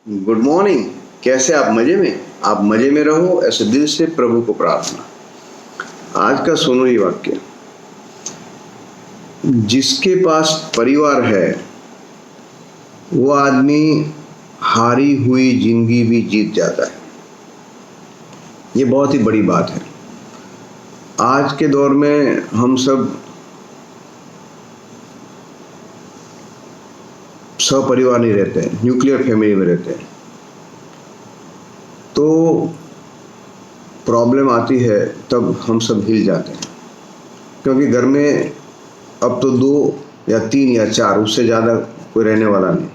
Good morning. कैसे आप मजे में? आप मजे में रहो, ऐसे दिल से प्रभु को प्रार्थना। आज का सुनो ये वाक्य, जिसके पास परिवार है वो आदमी हारी हुई जिंदगी भी जीत जाता है। ये बहुत ही बड़ी बात है। आज के दौर में हम सब सपरिवार नहीं रहते हैं, न्यूक्लियर फैमिली में रहते हैं। तो प्रॉब्लम आती है तब हम सब हिल जाते हैं, क्योंकि घर में अब तो 2 या 3 या 4, उससे ज़्यादा कोई रहने वाला नहीं।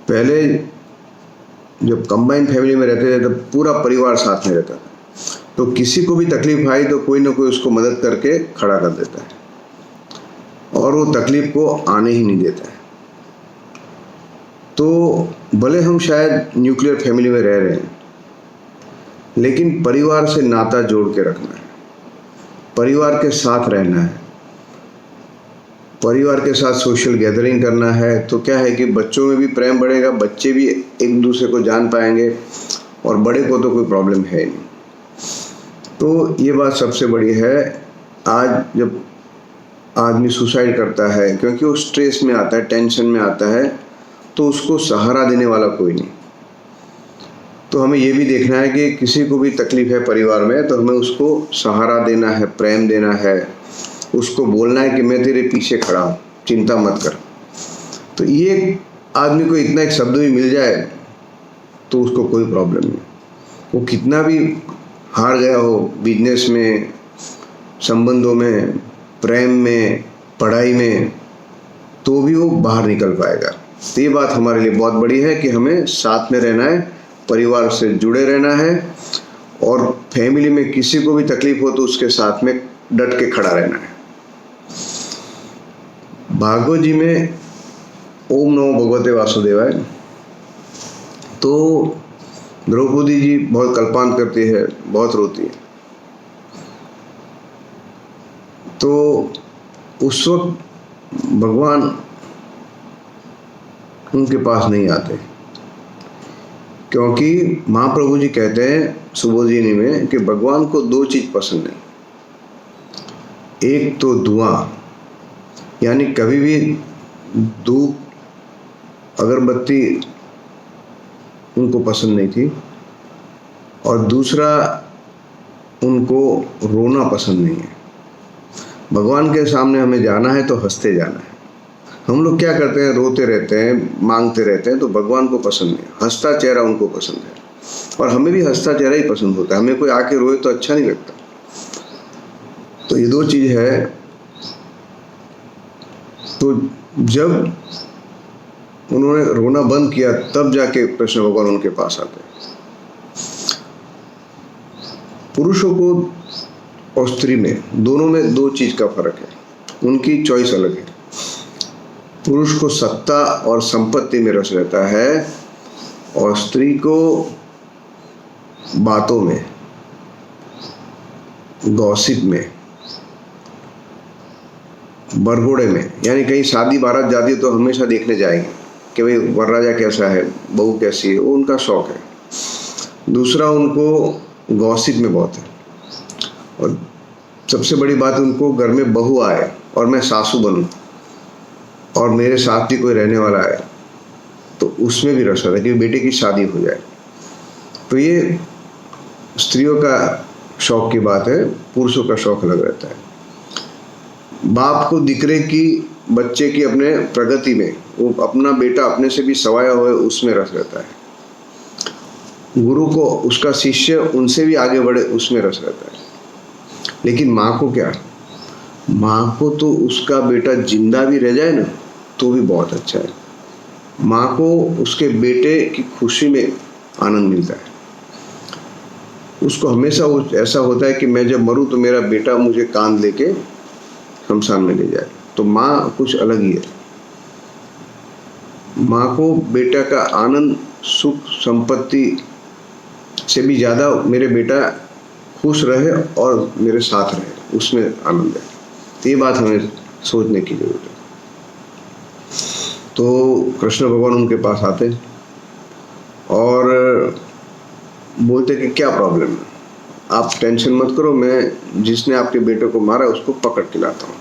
पहले जब कंबाइंड फैमिली में रहते थे तब पूरा परिवार साथ में रहता था, तो किसी को भी तकलीफ आई तो कोई ना कोई उसको मदद करके खड़ा कर देता है और वो तकलीफ को आने ही नहीं देता है। तो भले हम शायद न्यूक्लियर फैमिली में रह रहे हैं, लेकिन परिवार से नाता जोड़ के रखना है, परिवार के साथ रहना है, परिवार के साथ सोशल गैदरिंग करना है। तो क्या है कि बच्चों में भी प्रेम बढ़ेगा, बच्चे भी एक दूसरे को जान पाएंगे और बड़े को तो कोई प्रॉब्लम है नहीं। तो ये बात सबसे बड़ी है। आज जब आदमी सुसाइड करता है क्योंकि वो स्ट्रेस में आता है, टेंशन में आता है, तो उसको सहारा देने वाला कोई नहीं। तो हमें ये भी देखना है कि किसी को भी तकलीफ है परिवार में तो हमें उसको सहारा देना है, प्रेम देना है, उसको बोलना है कि मैं तेरे पीछे खड़ा हूँ, चिंता मत कर। तो ये आदमी को इतना एक शब्द भी मिल जाए तो उसको कोई प्रॉब्लम नहीं। वो कितना भी हार गया हो बिजनेस में, संबंधों में, प्रेम में, पढ़ाई में, तो भी वो बाहर निकल पाएगा। तो ये बात हमारे लिए बहुत बड़ी है कि हमें साथ में रहना है, परिवार से जुड़े रहना है, और फैमिली में किसी को भी तकलीफ हो तो उसके साथ में डट के खड़ा रहना है। भागवत जी में ओम नमो भगवते वासुदेवाय, तो द्रौपदी जी बहुत कल्पांत करती है, बहुत रोती है। तो उस वक्त भगवान उनके पास नहीं आते, क्योंकि महाप्रभु जी कहते हैं सुबोधिनी में कि भगवान को 2 चीज़ पसंद है। एक तो धुआं, यानी कभी भी धूप, अगरबत्ती उनको पसंद नहीं थी, और दूसरा उनको रोना पसंद नहीं है। भगवान के सामने हमें जाना है तो हंसते जाना है। हम लोग क्या करते हैं, रोते रहते हैं, मांगते रहते हैं, तो भगवान को पसंद नहीं। हंसता चेहरा उनको पसंद है, और हमें भी हंसता चेहरा ही पसंद होता है। हमें कोई आके रोए तो अच्छा नहीं लगता। तो ये 2 चीज़ है। तो जब उन्होंने रोना बंद किया तब जाके कृष्ण भगवान उनके पास आते हैं। पुरुषों को और स्त्री में, दोनों में 2 चीज़ का फर्क है, उनकी चॉइस अलग है। पुरुष को सत्ता और संपत्ति में रस रहता है, और स्त्री को बातों में, गॉसिप में, बरघोड़े में। यानी कहीं शादी बारात जाती है तो हमेशा देखने जाएंगे कि भाई वरराजा कैसा है, बहू कैसी है, वो उनका शौक है। दूसरा, उनको गॉसिप में बहुत है, और सबसे बड़ी बात, उनको घर में बहू आए और मैं सासू बनूं और मेरे साथ भी कोई रहने वाला है, तो उसमें भी रस आता है कि बेटे की शादी हो जाए। तो ये स्त्रियों का शौक की बात है, पुरुषों का शौक अलग रहता है। बाप को दिकरे की, बच्चे की अपने प्रगति में, वो अपना बेटा अपने से भी सवाया हुआ है, उसमें रस रहता है। गुरु को उसका शिष्य उनसे भी आगे बढ़े, उसमें रस रहता है। लेकिन माँ को क्या, माँ को तो उसका बेटा जिंदा भी रह जाए ना तो भी बहुत अच्छा है। माँ को उसके बेटे की खुशी में आनंद मिलता है। उसको हमेशा ऐसा होता है कि मैं जब मरूं तो मेरा बेटा मुझे कांध लेके शमशान में ले जाए। तो माँ कुछ अलग ही है। माँ को बेटा का आनंद, सुख, संपत्ति से भी ज़्यादा मेरे बेटा खुश रहे और मेरे साथ रहे, उसमें आनंद है। तो ये बात हमें सोचने की जरूरत है। तो कृष्ण भगवान उनके पास आते हैं और बोलते कि क्या प्रॉब्लम है, आप टेंशन मत करो, मैं जिसने आपके बेटे को मारा उसको पकड़ के लाता हूँ।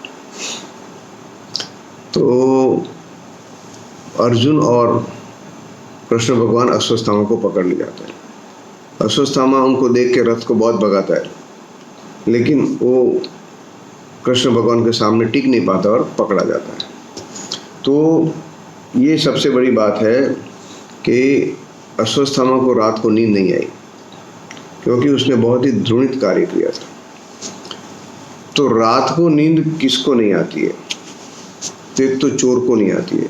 तो अर्जुन और कृष्ण भगवान अश्वत्थामा को पकड़ ले जाते हैं। अश्वत्थामा उनको देख के रथ को बहुत भगाता है, लेकिन वो कृष्ण भगवान के सामने टिक नहीं पाता और पकड़ा जाता है। तो ये सबसे बड़ी बात है कि अश्वत्थामा को रात को नींद नहीं आई, क्योंकि उसने बहुत ही द्रोणित कार्य किया था। तो रात को नींद किसको नहीं आती है? तो एक तो चोर को नहीं आती है,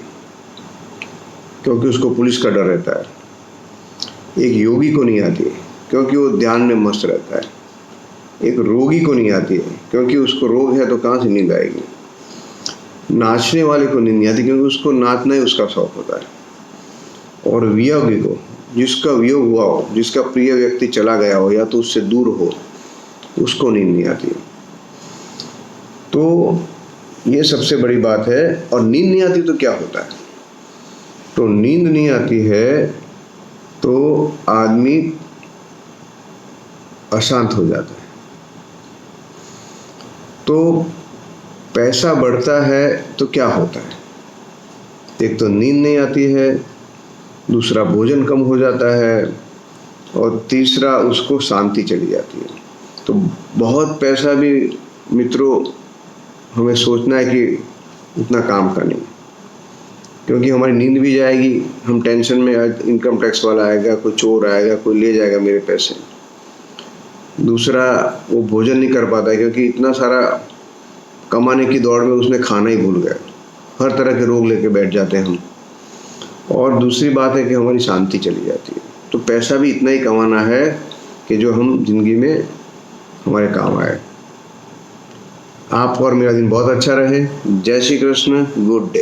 क्योंकि उसको पुलिस का डर रहता है। एक योगी को नहीं आती है, क्योंकि वो ध्यान में मस्त रहता है। एक रोगी को नहीं आती है, क्योंकि उसको रोग है तो कहाँ से नींद आएगी। नाचने वाले को नींद नहीं आती, क्योंकि उसको नाचना ही उसका शौक होता है। और वियोगी को, जिसका वियोग हुआ हो, जिसका प्रिय व्यक्ति चला गया हो या तो उससे दूर हो, उसको नींद नहीं आती। तो ये सबसे बड़ी बात है। और नींद नहीं आती तो क्या होता है? तो नींद नहीं आती है तो आदमी अशांत हो जाता है। तो पैसा बढ़ता है तो क्या होता है? एक तो नींद नहीं आती है, दूसरा भोजन कम हो जाता है, और तीसरा उसको शांति चली जाती है। तो बहुत पैसा भी मित्रों हमें सोचना है कि उतना काम का नहीं, क्योंकि हमारी नींद भी जाएगी, हम टेंशन में, इनकम टैक्स वाला आएगा, कोई चोर आएगा, कोई ले जाएगा मेरे पैसे। दूसरा, वो भोजन नहीं कर पाता है, क्योंकि इतना सारा कमाने की दौड़ में उसने खाना ही भूल गया। हर तरह के रोग लेके बैठ जाते हैं हम। और दूसरी बात है कि हमारी शांति चली जाती है। तो पैसा भी इतना ही कमाना है कि जो हम जिंदगी में हमारे काम आए। आपका और मेरा दिन बहुत अच्छा रहे। जय श्री कृष्ण। Good day.